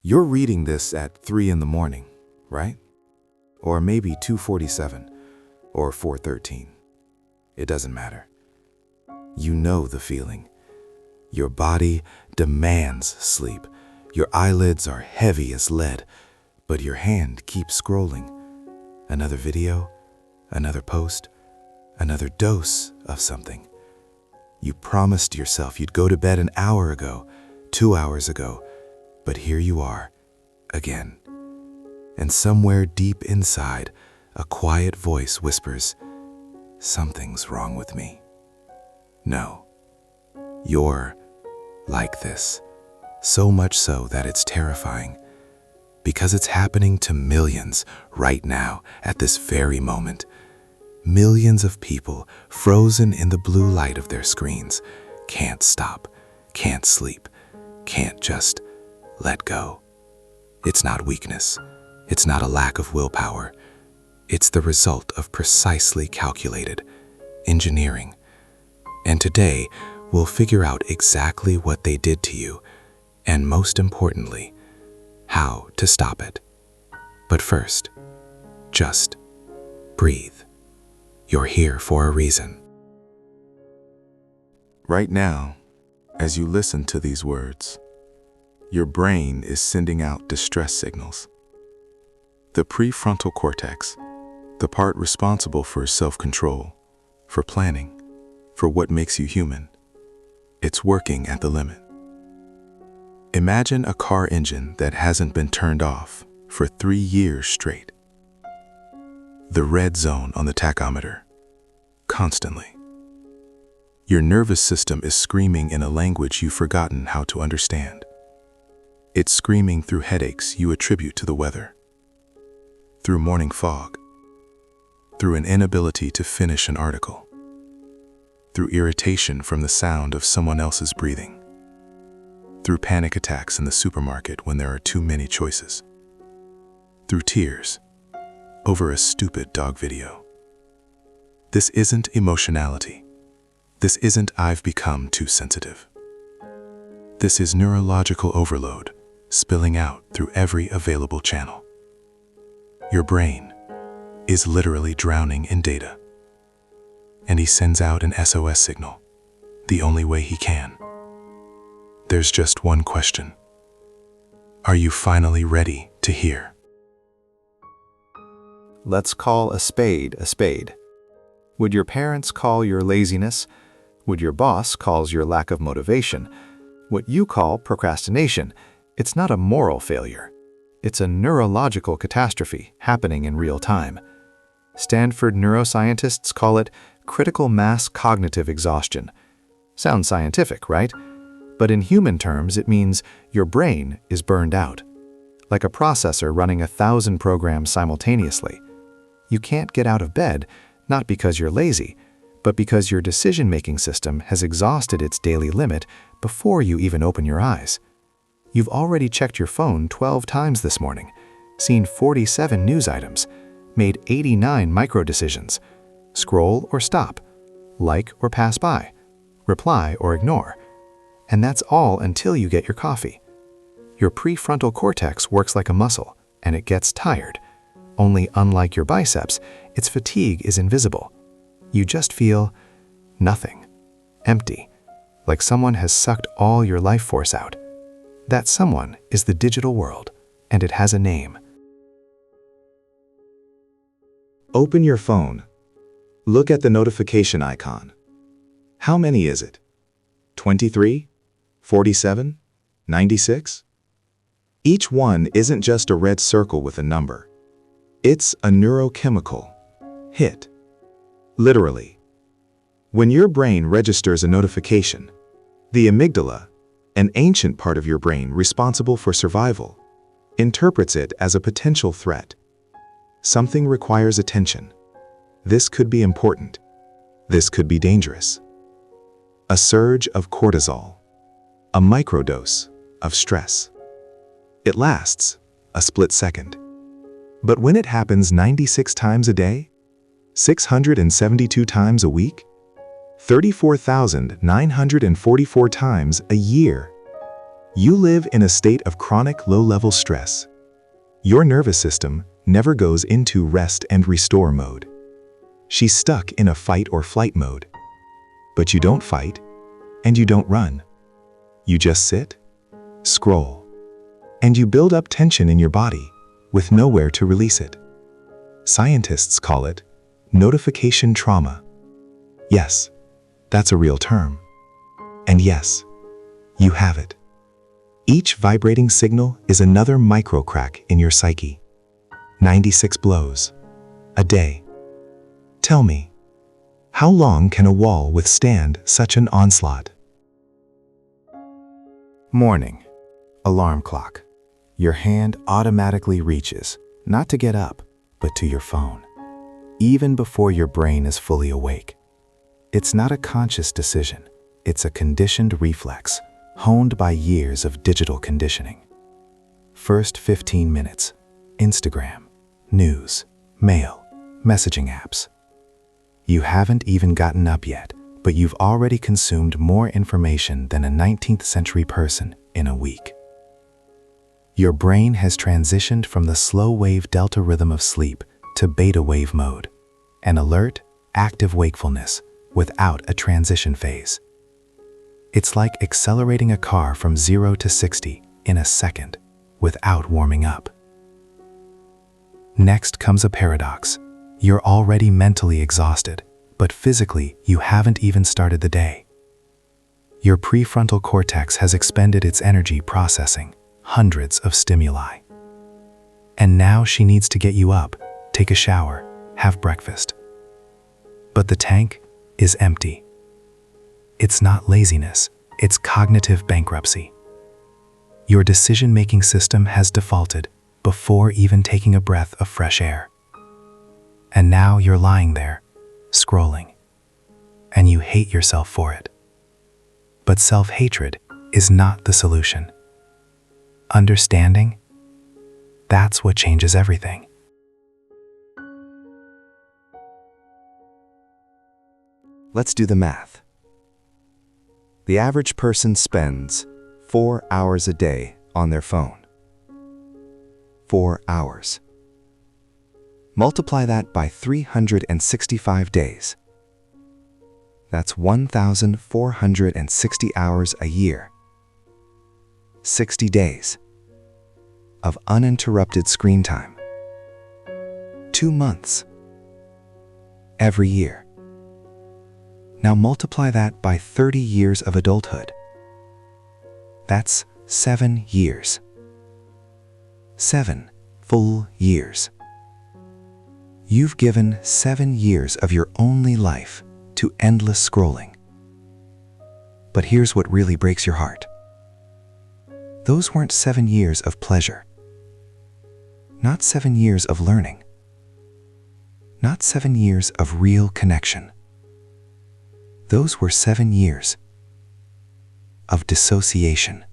You're reading this at 3 in the morning, right? Or maybe 2:47 or 4:13. It doesn't matter. You know the feeling. Your body demands sleep. Your eyelids are heavy as lead, but your hand keeps scrolling. Another video, another post, another dose of something. You promised yourself you'd go to bed an hour ago, 2 hours ago, but here you are, again. And somewhere deep inside, a quiet voice whispers, "Something's wrong with me." No, you're like this, so much so that it's terrifying, because it's happening to millions right now at this very moment. Millions of people frozen in the blue light of their screens, can't stop, can't sleep, can't just let go. It's not weakness. It's not a lack of willpower. It's the result of precisely calculated engineering. And today, we'll figure out exactly what they did to you, and most importantly, how to stop it. But first, just breathe. You're here for a reason. Right now, as you listen to these words, your brain is sending out distress signals. The prefrontal cortex, the part responsible for self-control, for planning, for what makes you human, it's working at the limit. Imagine a car engine that hasn't been turned off for 3 years straight. The red zone on the tachometer, constantly. Your nervous system is screaming in a language you've forgotten how to understand. It's screaming through headaches you attribute to the weather, through morning fog, through an inability to finish an article, through irritation from the sound of someone else's breathing, through panic attacks in the supermarket when there are too many choices, through tears over a stupid dog video. This isn't emotionality. This isn't "I've become too sensitive." This is neurological overload spilling out through every available channel. Your brain is literally drowning in data, and he sends out an SOS signal the only way he can. There's just one question. Are you finally ready to hear? Let's call a spade a spade. Would your parents call your laziness? Would your boss call your lack of motivation? What you call procrastination, it's not a moral failure. It's a neurological catastrophe happening in real time. Stanford neuroscientists call it critical mass cognitive exhaustion. Sounds scientific, right? But in human terms, it means your brain is burned out, like a processor running 1,000 programs simultaneously. You can't get out of bed, not because you're lazy, but because your decision-making system has exhausted its daily limit before you even open your eyes. You've already checked your phone 12 times this morning, seen 47 news items, made 89 micro-decisions, scroll or stop, like or pass by, reply or ignore. And that's all until you get your coffee. Your prefrontal cortex works like a muscle, and it gets tired. Only unlike your biceps, its fatigue is invisible. You just feel nothing, empty, like someone has sucked all your life force out. That someone is the digital world, and it has a name. Open your phone. Look at the notification icon. How many is it? 23? 47? 96? Each one isn't just a red circle with a number. It's a neurochemical hit. Literally. When your brain registers a notification, the amygdala, an ancient part of your brain responsible for survival, interprets it as a potential threat. Something requires attention. This could be important. This could be dangerous. A surge of cortisol, a microdose of stress. It lasts a split second. But when it happens 96 times a day, 672 times a week, 34,944 times a year, You live in a state of chronic low-level stress. Your nervous system never goes into rest and restore mode. She's stuck in a fight or flight mode. But you don't fight, and you don't run. You just sit, scroll, and you build up tension in your body with nowhere to release it. Scientists call it notification trauma. Yes, that's a real term. And yes, you have it. Each vibrating signal is another micro crack in your psyche. 96 blows a day. Tell me, how long can a wall withstand such an onslaught? Morning. Alarm clock. Your hand automatically reaches, not to get up, but to your phone, even before your brain is fully awake. It's not a conscious decision. It's a conditioned reflex, honed by years of digital conditioning. First 15 minutes, Instagram, news, mail, messaging apps. You haven't even gotten up yet, but you've already consumed more information than a 19th century person in a week. Your brain has transitioned from the slow wave delta rhythm of sleep to beta wave mode, an alert, active wakefulness without a transition phase. It's like accelerating a car from 0 to 60 in a second without warming up. Next comes a paradox. You're already mentally exhausted, but physically you haven't even started the day. Your prefrontal cortex has expended its energy processing hundreds of stimuli. And now she needs to get you up, take a shower, have breakfast. But the tank is empty. It's not laziness, it's cognitive bankruptcy. Your decision-making system has defaulted before even taking a breath of fresh air. And now you're lying there, scrolling, and you hate yourself for it. But self-hatred is not the solution. Understanding, that's what changes everything. Let's do the math. The average person spends 4 hours a day on their phone. 4 hours. Multiply that by 365 days. That's 1,460 hours a year. 60 days of uninterrupted screen time. 2 months. Every year. Now multiply that by 30 years of adulthood. That's 7 years. 7 full years. You've given 7 years of your only life to endless scrolling. But here's what really breaks your heart. Those weren't 7 years of pleasure. Not 7 years of learning. Not 7 years of real connection. Those were 7 years of dissociation.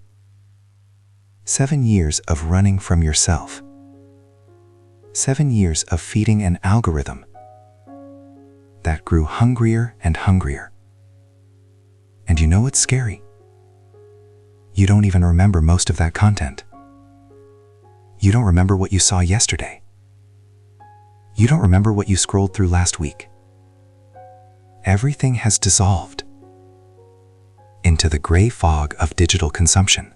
7 years of running from yourself. 7 years of feeding an algorithm that grew hungrier and hungrier. And you know what's scary? You don't even remember most of that content. You don't remember what you saw yesterday. You don't remember what you scrolled through last week. Everything has dissolved into the gray fog of digital consumption.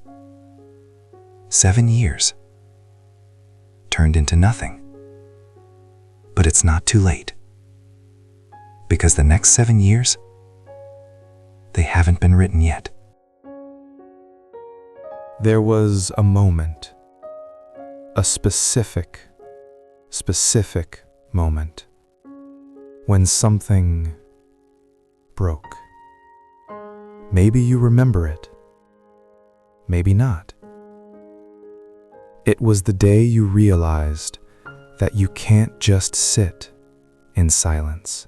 7 years turned into nothing. But it's not too late. Because the next 7 years, they haven't been written yet. There was a moment, a specific moment, when something broke. Maybe you remember it, maybe not. It was the day you realized that you can't just sit in silence.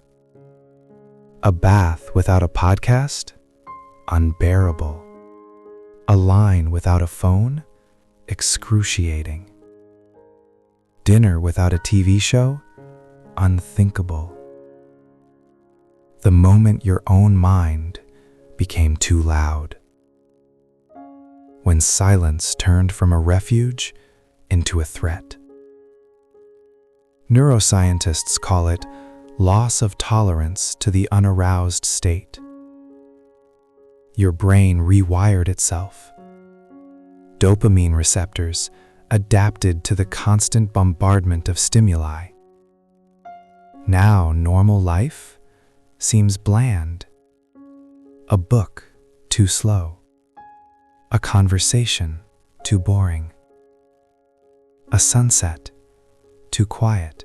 A bath without a podcast? Unbearable. A line without a phone? Excruciating. Dinner without a TV show? Unthinkable. The moment your own mind became too loud. when silence turned from a refuge into a threat. Neuroscientists call it loss of tolerance to the unaroused state. Your brain rewired itself. Dopamine receptors adapted to the constant bombardment of stimuli. Now normal life seems bland. A book too slow. A conversation too boring. A sunset too quiet.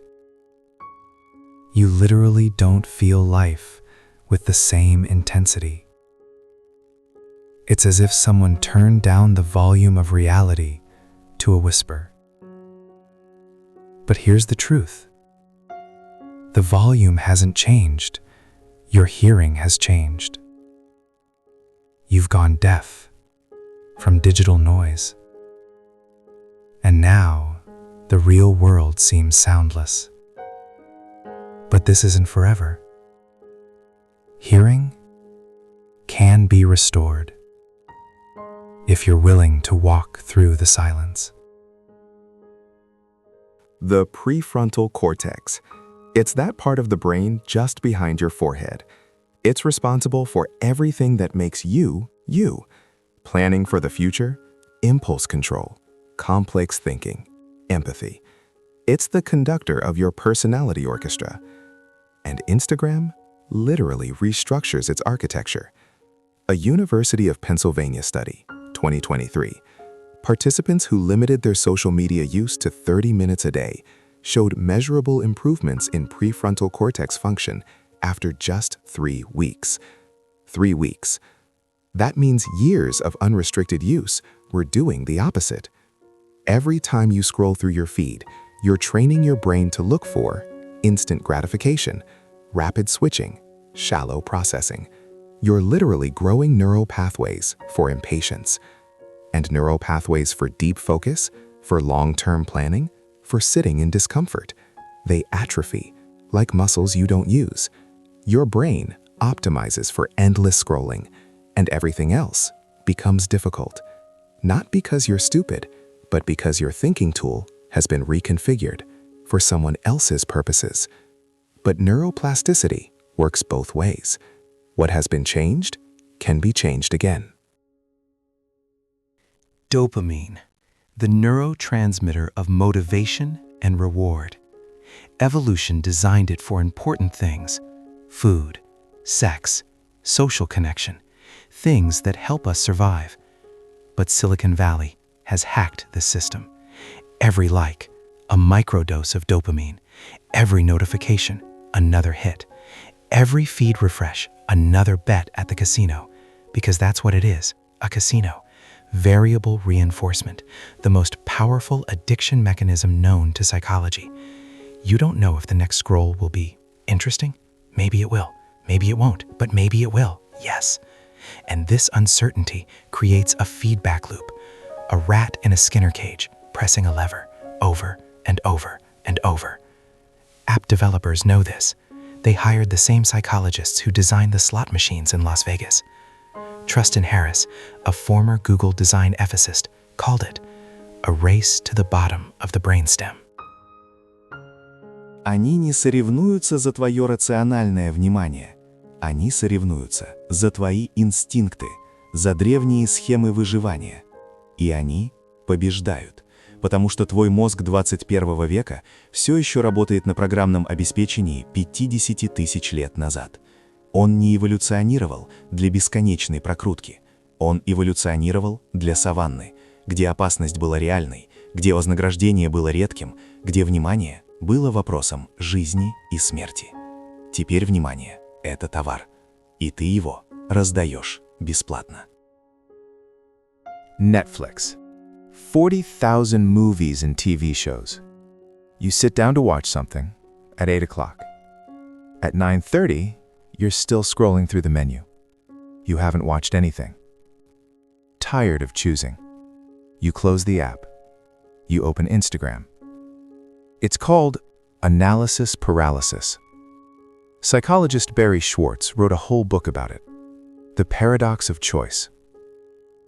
You literally don't feel life with the same intensity. It's as if someone turned down the volume of reality to a whisper. But here's the truth. The volume hasn't changed. Your hearing has changed. You've gone deaf from digital noise. And now, the real world seems soundless. But this isn't forever. Hearing can be restored if you're willing to walk through the silence. The prefrontal cortex. It's that part of the brain just behind your forehead. It's responsible for everything that makes you, you. Planning for the future, impulse control, complex thinking, empathy. It's the conductor of your personality orchestra. And Instagram literally restructures its architecture. A University of Pennsylvania study, 2023, participants who limited their social media use to 30 minutes a day showed measurable improvements in prefrontal cortex function after just 3 weeks. 3 weeks. That means years of unrestricted use were doing the opposite. Every time you scroll through your feed, you're training your brain to look for instant gratification, rapid switching, shallow processing. You're literally growing neural pathways for impatience. And neural pathways for deep focus, for long-term planning, for sitting in discomfort. They atrophy, like muscles you don't use. Your brain optimizes for endless scrolling, and everything else becomes difficult. Not because you're stupid, but because your thinking tool has been reconfigured for someone else's purposes. But neuroplasticity works both ways. What has been changed can be changed again. Dopamine, the neurotransmitter of motivation and reward. Evolution designed it for important things: food, sex, social connection, things that help us survive. But Silicon Valley has hacked this system. Every like, a microdose of dopamine. Every notification, another hit. Every feed refresh, another bet at the casino. Because that's what it is, a casino. Variable reinforcement, the most powerful addiction mechanism known to psychology. You don't know if the next scroll will be interesting. Maybe it will. Maybe it won't, but maybe it will. Yes. And this uncertainty creates a feedback loop. A rat in a Skinner cage, pressing a lever, over and over and over. App developers know this. They hired the same psychologists who designed the slot machines in Las Vegas. Trustin Harris, a former Google design ethicist, called it a race to the bottom of the brainstem. Они не соревнуются за твое рациональное внимание. Они соревнуются за твои инстинкты, за древние схемы выживания. И они побеждают, потому что твой мозг 21 века все еще работает на программном обеспечении 50 тысяч лет назад. Он не эволюционировал для бесконечной прокрутки. Он эволюционировал для саванны, где опасность была реальной, где вознаграждение было редким, где внимание было вопросом жизни и смерти. Теперь внимание – это товар, и ты его раздаешь бесплатно. Netflix. 40,000 movies and TV shows. You sit down to watch something at 8 o'clock. At 9:30, you're still scrolling through the menu. You haven't watched anything. Tired of choosing. You close the app. You open Instagram. It's called analysis paralysis. Psychologist Barry Schwartz wrote a whole book about it. The paradox of choice.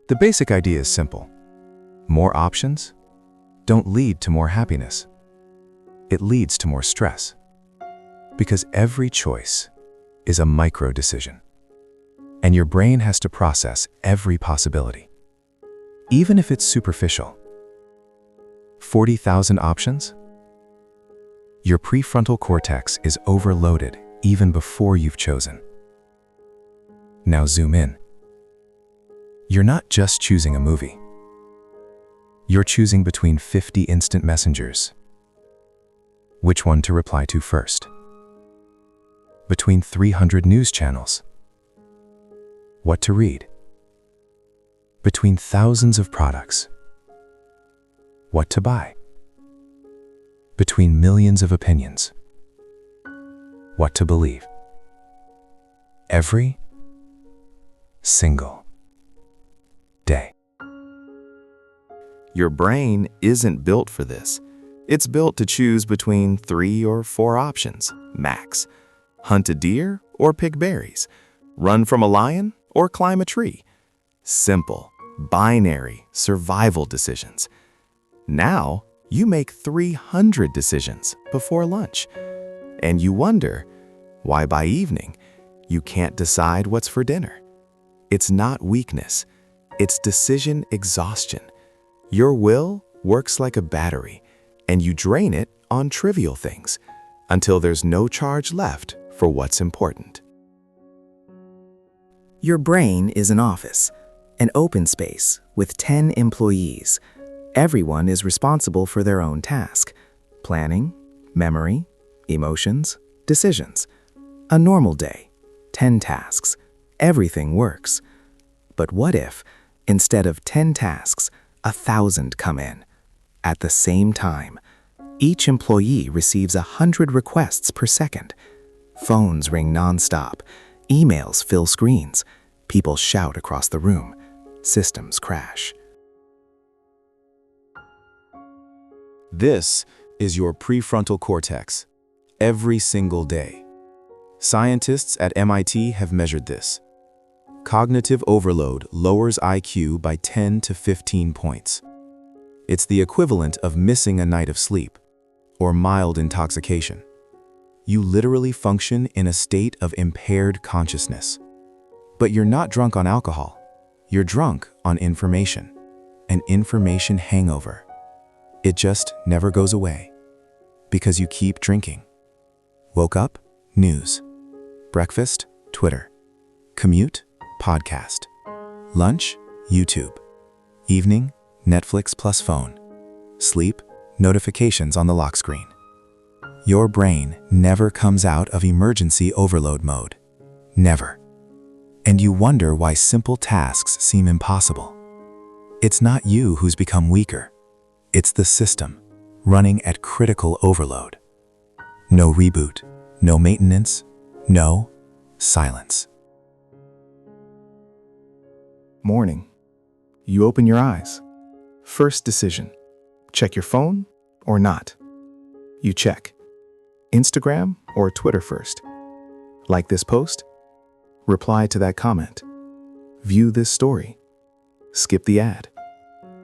The basic idea is simple. More options don't lead to more happiness. It leads to more stress. Because every choice is a micro decision. And your brain has to process every possibility, even if it's superficial. 40,000 options? Your prefrontal cortex is overloaded even before you've chosen. Now zoom in. You're not just choosing a movie. You're choosing between 50 instant messengers. Which one to reply to first? Between 300 news channels. What to read? Between thousands of products. What to buy? Between millions of opinions. What to believe? Every single day. Your brain isn't built for this. It's built to choose between 3 or 4 options, max. Hunt a deer or pick berries. Run from a lion or climb a tree. Simple, binary survival decisions. Now, you make 300 decisions before lunch. And you wonder why by evening you can't decide what's for dinner. It's not weakness. It's decision exhaustion. Your will works like a battery, and you drain it on trivial things until there's no charge left for what's important. Your brain is an office, an open space with 10 employees. Everyone is responsible for their own task: planning, memory, emotions, decisions. A normal day, 10 tasks. Everything works. But what if, instead of 10 tasks, 1,000 come in? At the same time, each employee receives 100 requests per second. Phones ring nonstop. Emails fill screens. People shout across the room. Systems crash. This is your prefrontal cortex, every single day. Scientists at MIT have measured this. Cognitive overload lowers IQ by 10 to 15 points. It's the equivalent of missing a night of sleep, or mild intoxication. You literally function in a state of impaired consciousness. But you're not drunk on alcohol. You're drunk on information, an information hangover. It just never goes away, because you keep drinking. Woke up, news. Breakfast, Twitter. Commute, podcast. Lunch, YouTube. Evening, Netflix plus phone. Sleep, notifications on the lock screen. Your brain never comes out of emergency overload mode. Never. And you wonder why simple tasks seem impossible. It's not you who's become weaker. It's the system, running at critical overload. No reboot, no maintenance, no silence. Morning. You open your eyes. First decision. Check your phone or not? You check. Instagram or Twitter first? Like this post? Reply to that comment. View this story. Skip the ad.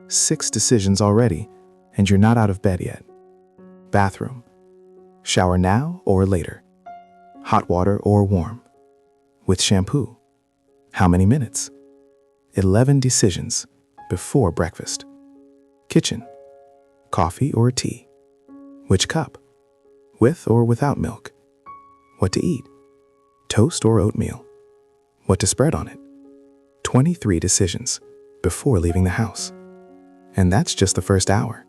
6 decisions already, and you're not out of bed yet. Bathroom. Shower now or later? Hot water or warm? With shampoo? How many minutes? 11 decisions before breakfast. Kitchen. Coffee or tea? Which cup? With or without milk? What to eat? Toast or oatmeal? What to spread on it? 23 decisions before leaving the house. And that's just the first hour.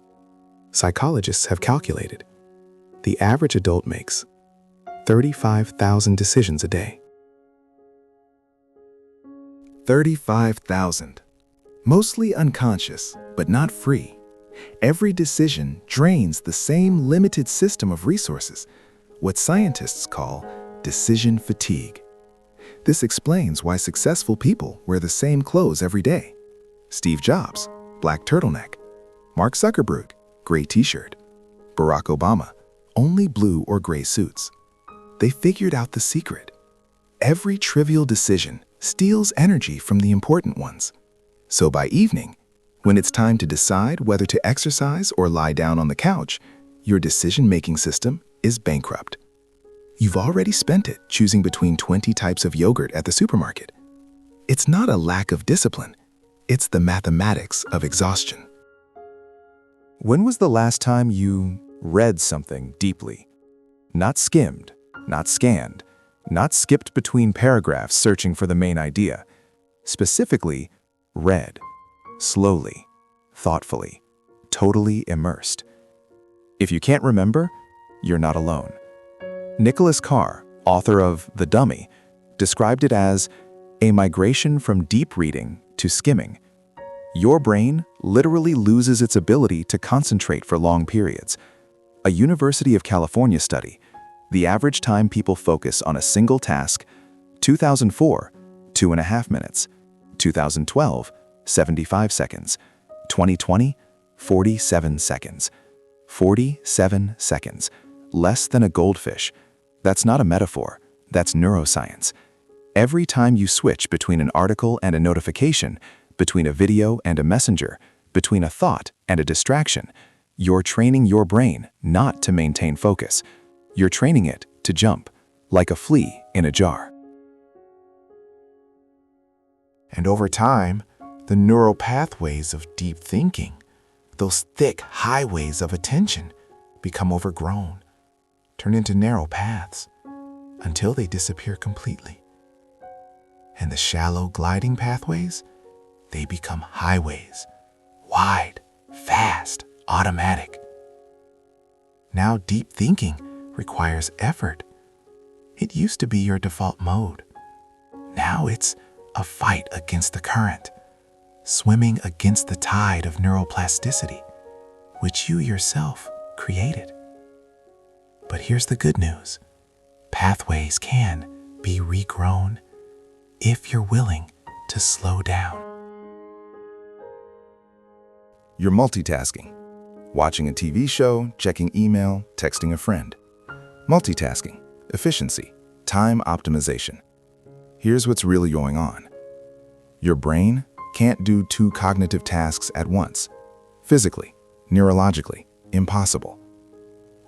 Psychologists have calculated the average adult makes 35,000 decisions a day. 35,000. Mostly unconscious, but not free. Every decision drains the same limited system of resources, what scientists call decision fatigue. This explains why successful people wear the same clothes every day. Steve Jobs, black turtleneck. Mark Zuckerberg, gray t-shirt. Barack Obama, only blue or gray suits. They figured out the secret. Every trivial decision steals energy from the important ones. So by evening, when it's time to decide whether to exercise or lie down on the couch, your decision-making system is bankrupt. You've already spent it choosing between 20 types of yogurt at the supermarket. It's not a lack of discipline, it's the mathematics of exhaustion. When was the last time you read something deeply? Not skimmed, not scanned, not skipped between paragraphs searching for the main idea. Specifically, read. Slowly, thoughtfully, totally immersed. If you can't remember, you're not alone. Nicholas Carr, author of The Dummy, described it as a migration from deep reading to skimming. Your brain literally loses its ability to concentrate for long periods. A University of California study, the average time people focus on a single task, 2004, 2.5 minutes, 2012, 75 seconds, 2020, 47 seconds. 47 seconds, less than a goldfish. That's not a metaphor, that's neuroscience. Every time you switch between an article and a notification, between a video and a messenger, between a thought and a distraction, you're training your brain not to maintain focus. You're training it to jump, like a flea in a jar. And over time, the neural pathways of deep thinking, those thick highways of attention, become overgrown, turn into narrow paths, until they disappear completely. And the shallow gliding pathways, they become highways, wide, fast, automatic. Now deep thinking requires effort. It used to be your default mode. Now it's a fight against the current, swimming against the tide of neuroplasticity, which you yourself created. But here's the good news. Pathways can be regrown if you're willing to slow down. You're multitasking. Watching a TV show, checking email, texting a friend. Multitasking, efficiency, time optimization. Here's what's really going on. Your brain can't do 2 cognitive tasks at once. Physically, neurologically, impossible.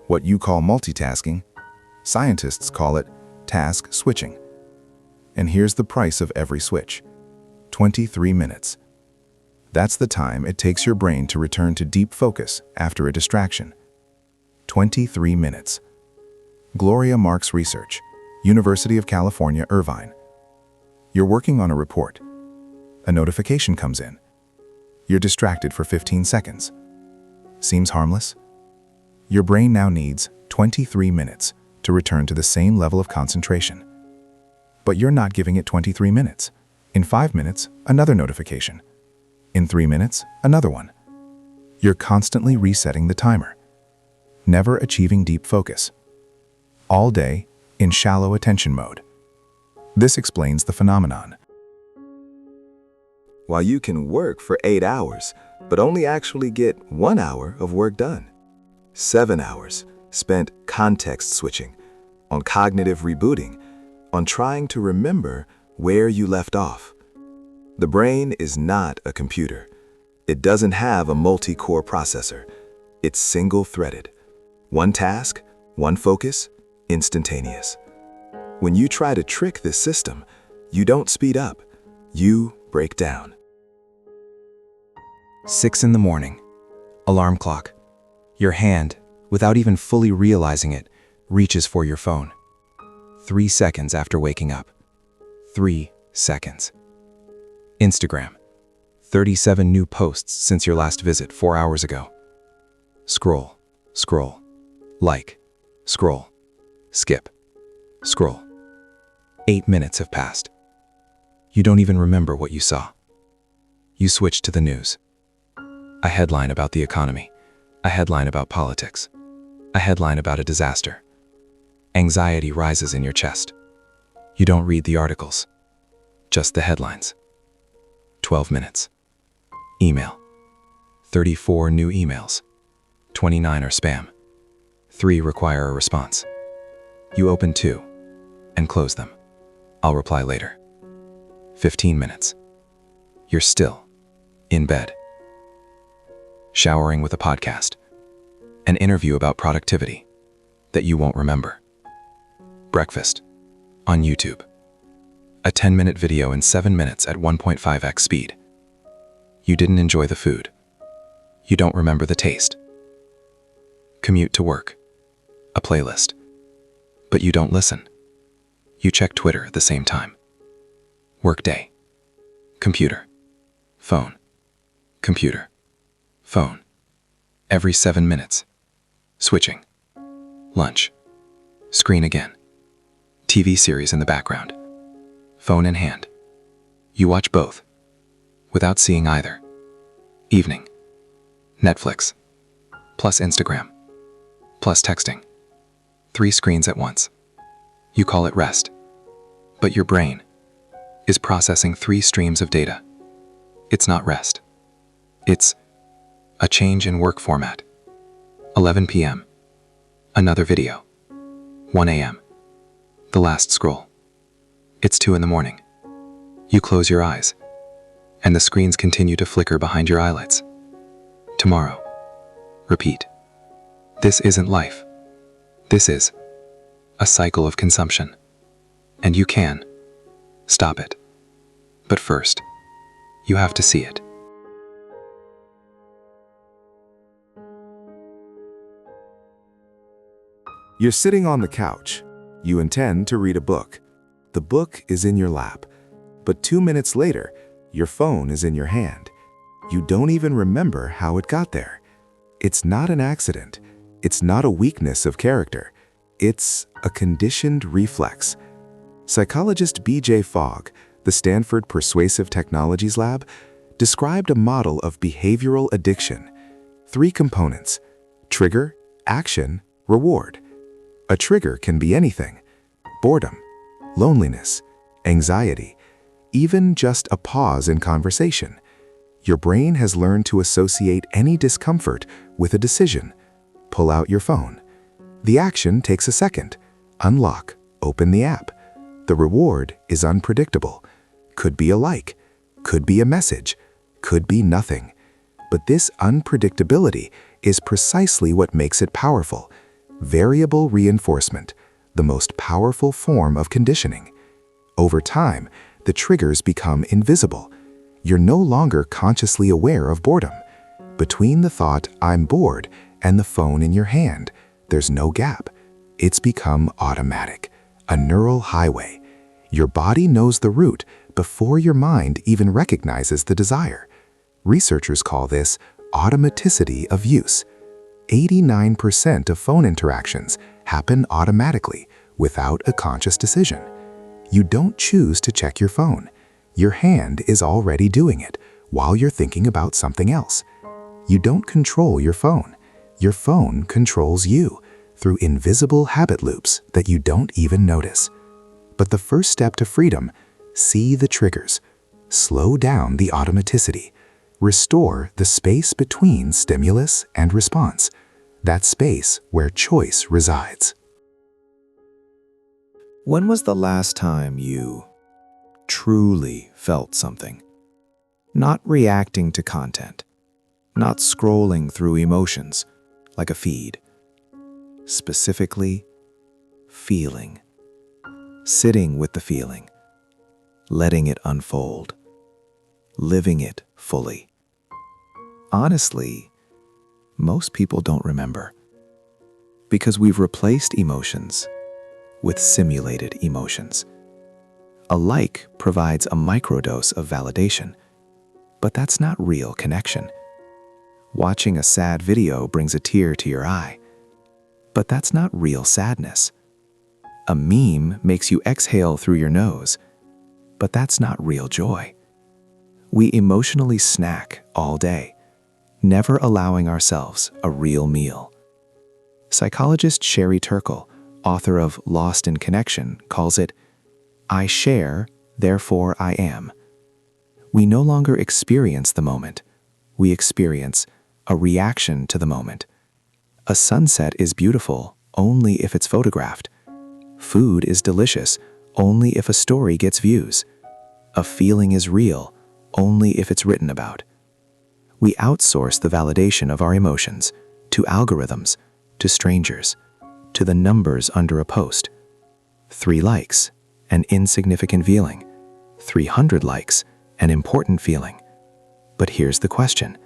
What you call multitasking, scientists call it task switching. And here's the price of every switch: 23 minutes. That's the time it takes your brain to return to deep focus after a distraction. 23 minutes. Gloria Marks Research, University of California, Irvine. You're working on a report. A notification comes in. You're distracted for 15 seconds. Seems harmless? Your brain now needs 23 minutes to return to the same level of concentration. But you're not giving it 23 minutes. In 5 minutes, another notification. In 3 minutes, another one. You're constantly resetting the timer, never achieving deep focus. All day in shallow attention mode. This explains the phenomenon. While you can work for 8 hours, but only actually get 1 hour of work done. 7 hours spent context switching, on cognitive rebooting, on trying to remember where you left off. The brain is not a computer. It doesn't have a multi-core processor. It's single-threaded. One task, one focus, instantaneous. When you try to trick this system, you don't speed up, you break down. 6 in the morning. Alarm clock. Your hand, without even fully realizing it, reaches for your phone. 3 seconds after waking up. 3 seconds. Instagram. 37 new posts since your last visit 4 hours ago. Scroll, scroll, like, scroll, skip, scroll. 8 minutes have passed. You don't even remember what you saw. You switch to the news. A headline about the economy. A headline about politics. A headline about a disaster. Anxiety rises in your chest. You don't read the articles, just the headlines. 12 minutes. Email. 34 new emails. 29 are spam. 3 require a response. You open 2 and close them. I'll reply later. 15 minutes. You're still in bed. Showering with a podcast. An interview about productivity that you won't remember. Breakfast on YouTube. A 10-minute video in 7 minutes at 1.5x speed. You didn't enjoy the food. You don't remember the taste. Commute to work. A playlist. But you don't listen. You check Twitter at the same time. Workday. Computer. Phone. Computer. Phone. Every 7 minutes. Switching. Lunch. Screen again. TV series in the background. Phone in hand. You watch both, without seeing either. Evening. Netflix. Plus Instagram. Plus texting. 3 screens at once. You call it rest. But your brain is processing 3 streams of data. It's not rest. It's a change in work format. 11 p.m. Another video. 1 a.m. The last scroll. It's 2 in the morning. You close your eyes, and the screens continue to flicker behind your eyelids. Tomorrow. Repeat. This isn't life. This is a cycle of consumption. And you can stop it. But first, you have to see it. You're sitting on the couch. You intend to read a book. The book is in your lap. But 2 minutes later, your phone is in your hand. You don't even remember how it got there. It's not an accident. It's not a weakness of character. It's a conditioned reflex. Psychologist B.J. Fogg, the Stanford Persuasive Technologies Lab, described a model of behavioral addiction. 3 components: trigger, action, reward. A trigger can be anything: boredom, loneliness, anxiety, even just a pause in conversation. Your brain has learned to associate any discomfort with a decision. Pull out your phone. The action takes a second. Unlock, open the app. The reward is unpredictable. Could be a like, could be a message, could be nothing. But this unpredictability is precisely what makes it powerful. Variable reinforcement, the most powerful form of conditioning. Over time, the triggers become invisible. You're no longer consciously aware of boredom. Between the thought, "I'm bored," and the phone in your hand, there's no gap. It's become automatic, a neural highway. Your body knows the route before your mind even recognizes the desire. Researchers call this automaticity of use. 89% of phone interactions happen automatically, without a conscious decision. You don't choose to check your phone. Your hand is already doing it while you're thinking about something else. You don't control your phone. Your phone controls you through invisible habit loops that you don't even notice. But the first step to freedom: see the triggers. Slow down the automaticity. Restore the space between stimulus and response, that space where choice resides. When was the last time you truly felt something? Not reacting to content, not scrolling through emotions like a feed. Specifically, feeling. Sitting with the feeling, letting it unfold, living it fully. Honestly, most people don't remember because we've replaced emotions with simulated emotions. A like provides a microdose of validation, but that's not real connection. Watching a sad video brings a tear to your eye, but that's not real sadness. A meme makes you exhale through your nose, but that's not real joy. We emotionally snack all day, never allowing ourselves a real meal. Psychologist Sherry Turkle, author of Lost in Connection, calls it, "I share, therefore I am." We no longer experience the moment. We experience a reaction to the moment. A sunset is beautiful only if it's photographed. Food is delicious only if a story gets views. A feeling is real only if it's written about. we outsource the validation of our emotions to algorithms, to strangers, to the numbers under a post. 3 likes, an insignificant feeling. 300 likes, an important feeling. But here's the question.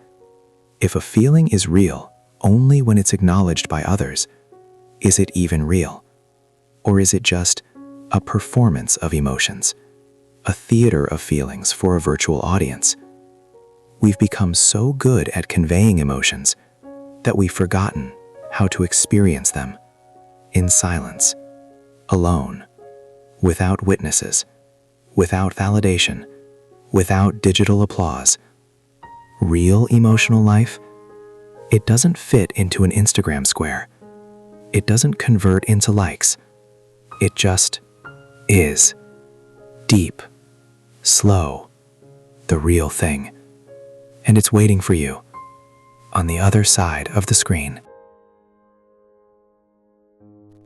If a feeling is real only when it's acknowledged by others, is it even real? Or is it just a performance of emotions, a theater of feelings for a virtual audience? We've become so good at conveying emotions that we've forgotten how to experience them in silence, alone, without witnesses, without validation, without digital applause. Real emotional life, it doesn't fit into an Instagram square. It doesn't convert into likes. It just is. Deep, slow, the real thing. And it's waiting for you on the other side of the screen.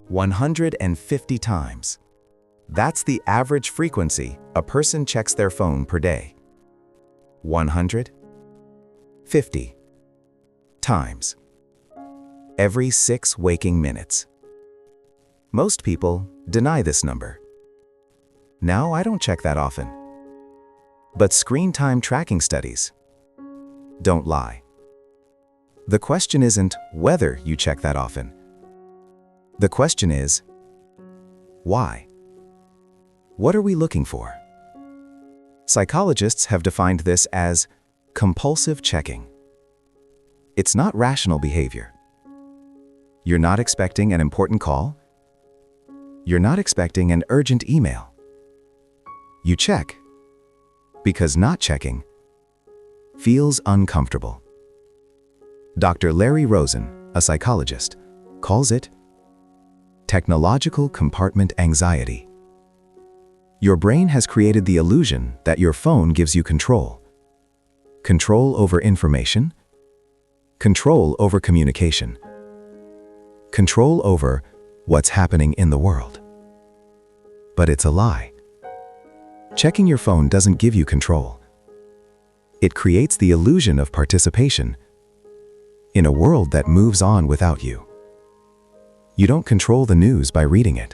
150 times. That's the average frequency a person checks their phone per day. 150 times. Every 6 waking minutes. Most people deny this number. Now, I don't check that often. But screen time tracking studies don't lie. The question isn't whether you check that often. The question is, why? What are we looking for? Psychologists have defined this as compulsive checking. It's not rational behavior. You're not expecting an important call. You're not expecting an urgent email. You check because not checking feels uncomfortable. Dr. Larry Rosen, a psychologist, calls it technological compartment anxiety. Your brain has created the illusion that your phone gives you control. Control over information, control over communication, control over what's happening in the world. But it's a lie. Checking your phone doesn't give you control. It creates the illusion of participation in a world that moves on without you. You don't control the news by reading it.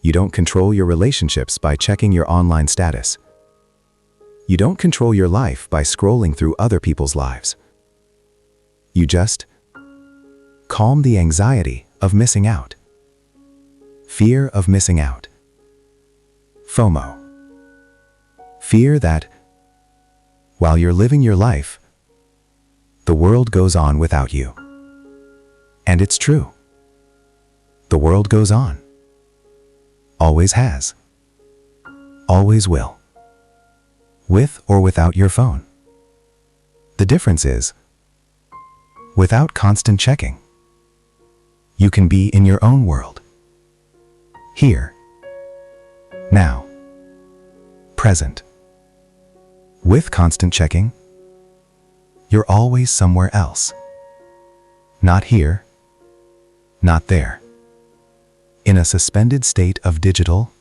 You don't control your relationships by checking your online status. You don't control your life by scrolling through other people's lives. You just calm the anxiety of missing out. Fear of missing out. FOMO. Fear that, while you're living your life, the world goes on without you. And it's true. The world goes on. Always has. Always will. With or without your phone. The difference is, without constant checking, you can be in your own world. Here. Now. Present. With constant checking, you're always somewhere else. Not here, not there. In a suspended state of digital,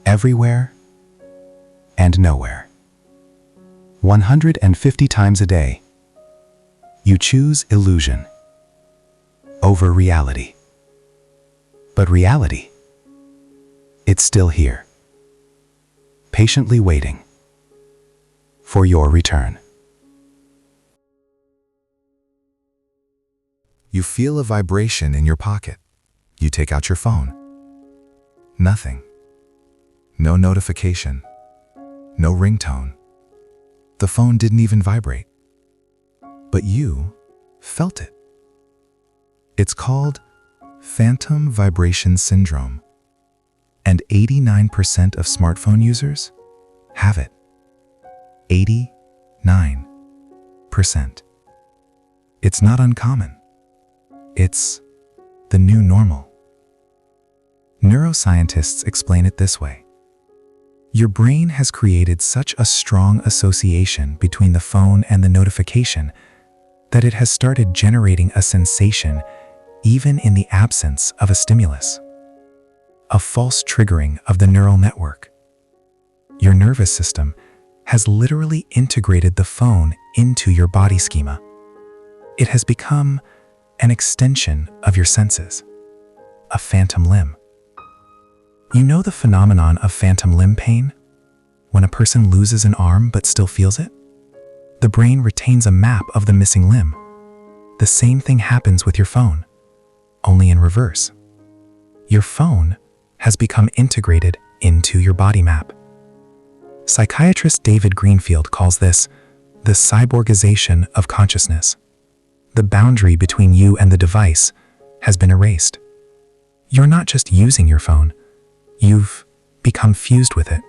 everywhere and nowhere. 150 times a day, you choose illusion over reality. But reality, it's still here, patiently waiting for your return. You feel a vibration in your pocket. You take out your phone. Nothing. No notification. No ringtone. The phone didn't even vibrate. But you felt it. It's called phantom vibration syndrome. And 89% of smartphone users have it. 89%. It's not uncommon. It's the new normal. Neuroscientists explain it this way. Your brain has created such a strong association between the phone and the notification that it has started generating a sensation even in the absence of a stimulus. A false triggering of the neural network. Your nervous system has literally integrated the phone into your body schema. It has become an extension of your senses, a phantom limb. You know the phenomenon of phantom limb pain? When a person loses an arm but still feels it? The brain retains a map of the missing limb. The same thing happens with your phone, only in reverse. Your phone has become integrated into your body map. Psychiatrist David Greenfield calls this the cyborgization of consciousness. The boundary between you and the device has been erased. You're not just using your phone, you've become fused with it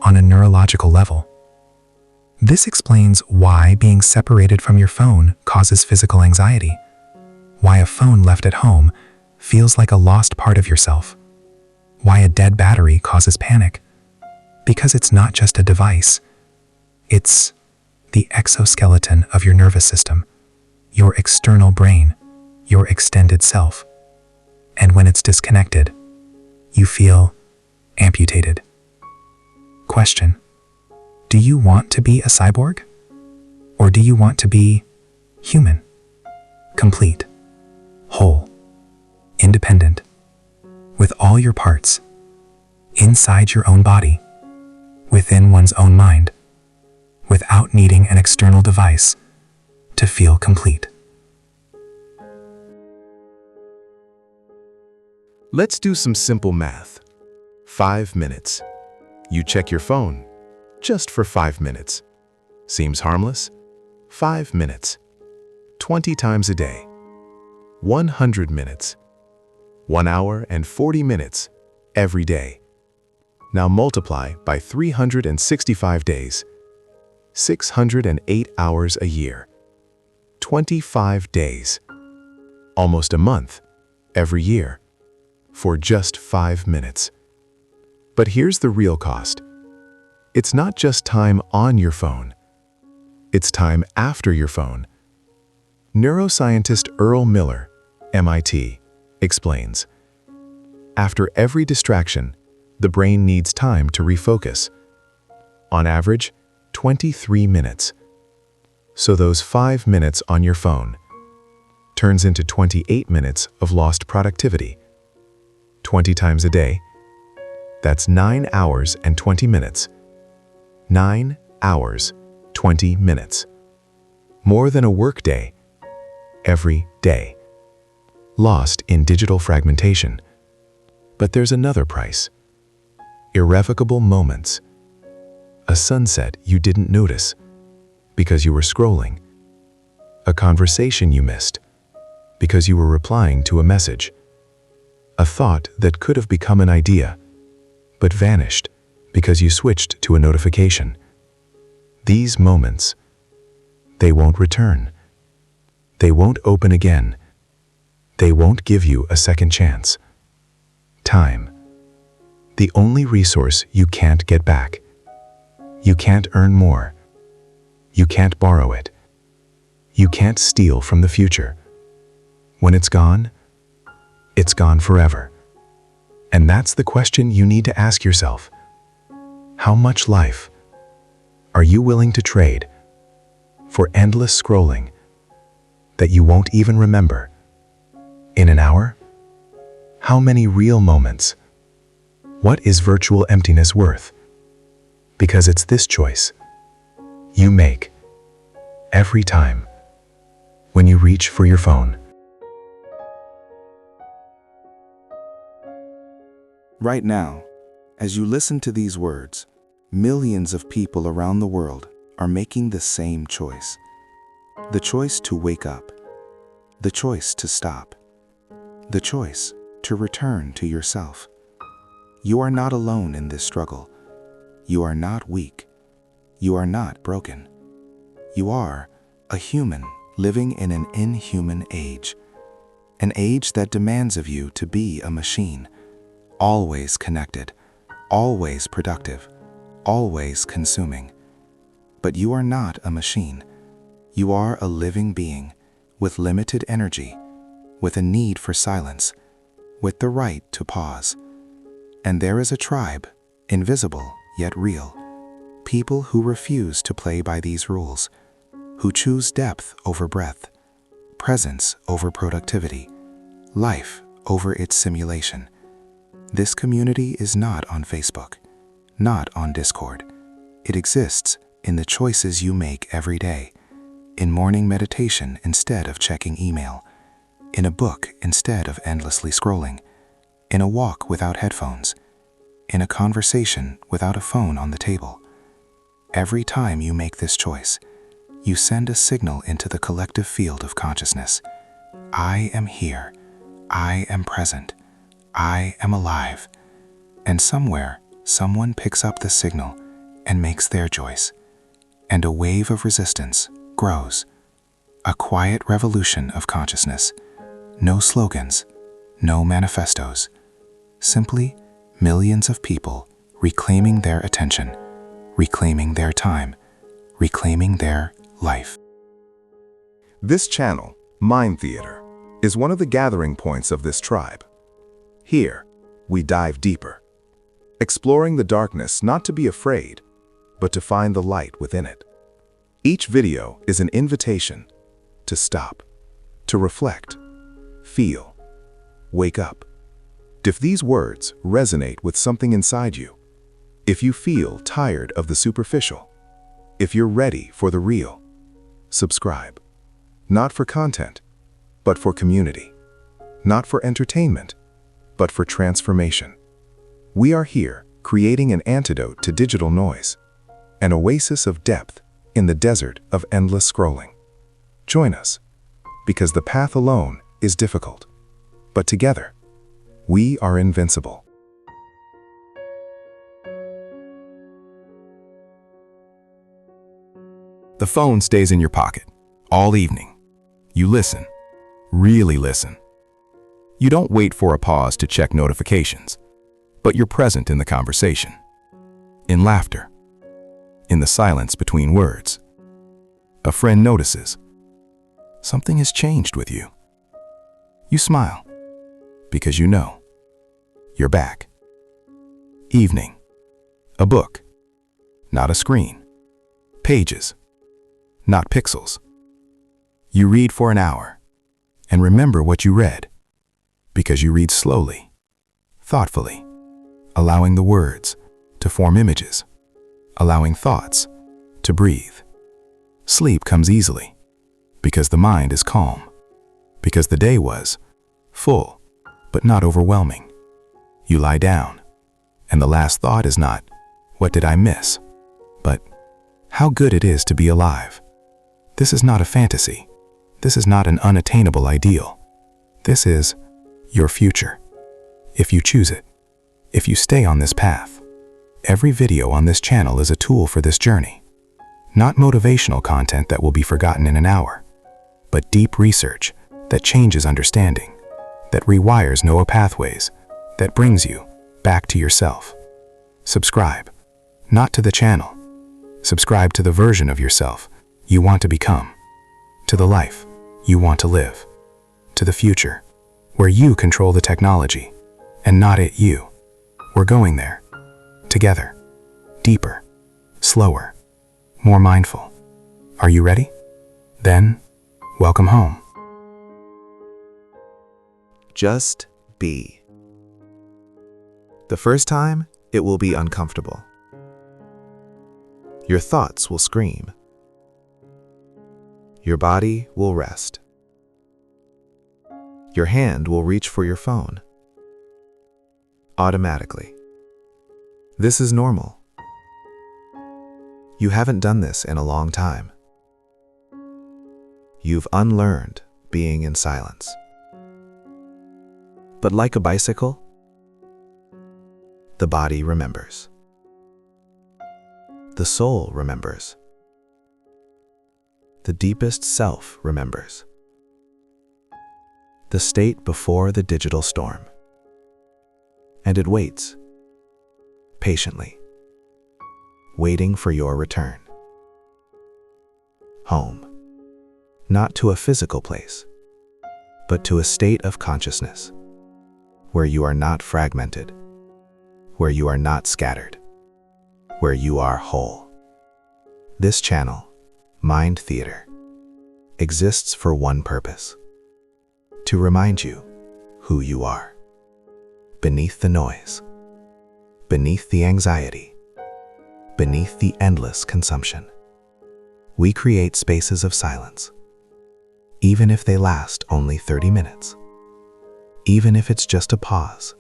on a neurological level. This explains why being separated from your phone causes physical anxiety, why a phone left at home feels like a lost part of yourself, why a dead battery causes panic. Because it's not just a device, it's the exoskeleton of your nervous system, your external brain, your extended self. And when it's disconnected, you feel amputated. Question: do you want to be a cyborg? Or do you want to be human, complete, whole, independent, with all your parts, inside your own body, within one's own mind, without needing an external device to feel complete? Let's do some simple math. 5 minutes. You check your phone just for 5 minutes. Seems harmless? 5 minutes. 20 times a day. 100 minutes. 1 hour and 40 minutes every day. Now multiply by 365 days. 608 hours a year. 25 days. Almost a month every year for just 5 minutes. But here's the real cost. It's not just time on your phone. It's time after your phone. Neuroscientist Earl Miller, MIT, explains, after every distraction, the brain needs time to refocus. On average, 23 minutes. So those 5 minutes on your phone turns into 28 minutes of lost productivity. 20 times a day, that's 9 hours and 20 minutes. 9 hours, 20 minutes. More than a workday, every day. Lost in digital fragmentation. But there's another price. Irrevocable moments. A sunset you didn't notice because you were scrolling. A conversation you missed because you were replying to a message. A thought that could have become an idea but vanished because you switched to a notification. These moments, they won't return. They won't open again. They won't give you a second chance. Time. The only resource you can't get back. You can't earn more. You can't borrow it. You can't steal from the future. When it's gone forever. And that's the question you need to ask yourself. How much life are you willing to trade for endless scrolling that you won't even remember? In an hour? How many real moments? What is virtual emptiness worth? Because it's this choice you make every time when you reach for your phone. Right now, as you listen to these words, millions of people around the world are making the same choice. The choice to wake up. The choice to stop. The choice to return to yourself. You are not alone in this struggle. You are not weak. You are not broken. You are a human living in an inhuman age. An age that demands of you to be a machine. Always connected, always productive, always consuming. But you are not a machine. You are a living being with limited energy, with a need for silence, with the right to pause. And there is a tribe, invisible yet real, people who refuse to play by these rules, who choose depth over breadth, presence over productivity, life over its simulation. This community is not on Facebook, not on Discord. It exists in the choices you make every day, in morning meditation instead of checking email, in a book instead of endlessly scrolling, in a walk without headphones, in a conversation without a phone on the table. Every time you make this choice, you send a signal into the collective field of consciousness. I am here. I am present. I am alive. And somewhere, someone picks up the signal and makes their choice. And a wave of resistance grows. A quiet revolution of consciousness. No slogans, no manifestos. Simply millions of people reclaiming their attention, reclaiming their time, reclaiming their life. This channel, Mind Theater, is one of the gathering points of this tribe. Here, we dive deeper, exploring the darkness not to be afraid, but to find the light within it. Each video is an invitation to stop, to reflect, feel, wake up. If these words resonate with something inside you, if you feel tired of the superficial, if you're ready for the real, subscribe. Not for content, but for community. Not for entertainment, but for transformation. We are here creating an antidote to digital noise, an oasis of depth in the desert of endless scrolling. Join us, because the path alone is difficult, but together, we are invincible. The phone stays in your pocket all evening. You listen, really listen. You don't wait for a pause to check notifications, but you're present in the conversation, in laughter, in the silence between words. A friend notices. Something has changed with you. You smile, because you know you're back. Evening. A book, not a screen. Pages, not pixels. You read for an hour and remember what you read, because you read slowly, thoughtfully, allowing the words to form images, allowing thoughts to breathe. Sleep comes easily because the mind is calm, because the day was full but not overwhelming. You lie down, and the last thought is not, what did I miss? But, how good it is to be alive. This is not a fantasy. This is not an unattainable ideal. This is your future. If you choose it, if you stay on this path. Every video on this channel is a tool for this journey. Not motivational content that will be forgotten in an hour, but deep research that changes understanding, that rewires neural pathways, that brings you back to yourself. Subscribe, not to the channel. Subscribe to the version of yourself you want to become, to the life you want to live, to the future where you control the technology and not it you. We're going there, together, deeper, slower, more mindful. Are you ready? Then, welcome home. Just be. The first time, it will be uncomfortable. Your thoughts will scream. Your body will rest. Your hand will reach for your phone. Automatically. This is normal. You haven't done this in a long time. You've unlearned being in silence. But like a bicycle, the body remembers. The soul remembers. The deepest self remembers. The state before the digital storm. And it waits, patiently, waiting for your return. Home, not to a physical place, but to a state of consciousness, where you are not fragmented, where you are not scattered, where you are whole. This channel, Mind Theater, exists for one purpose: to remind you who you are. Beneath the noise, beneath the anxiety, beneath the endless consumption, we create spaces of silence. Even if they last only 30 minutes, even if it's just a pause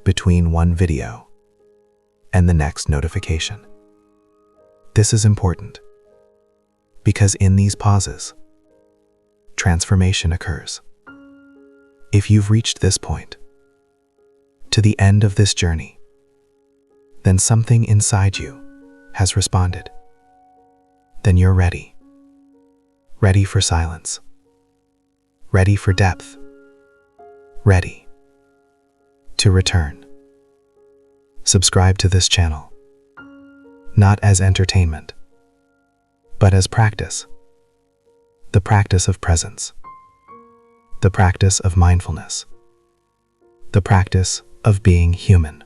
between one video and the next notification. This is important because in these pauses, transformation occurs. If you've reached this point, to the end of this journey, then something inside you has responded. Then you're ready. Ready for silence. Ready for depth. Ready to return. Subscribe to this channel, not as entertainment, but as practice. The practice of presence. The practice of mindfulness. The practice of being human.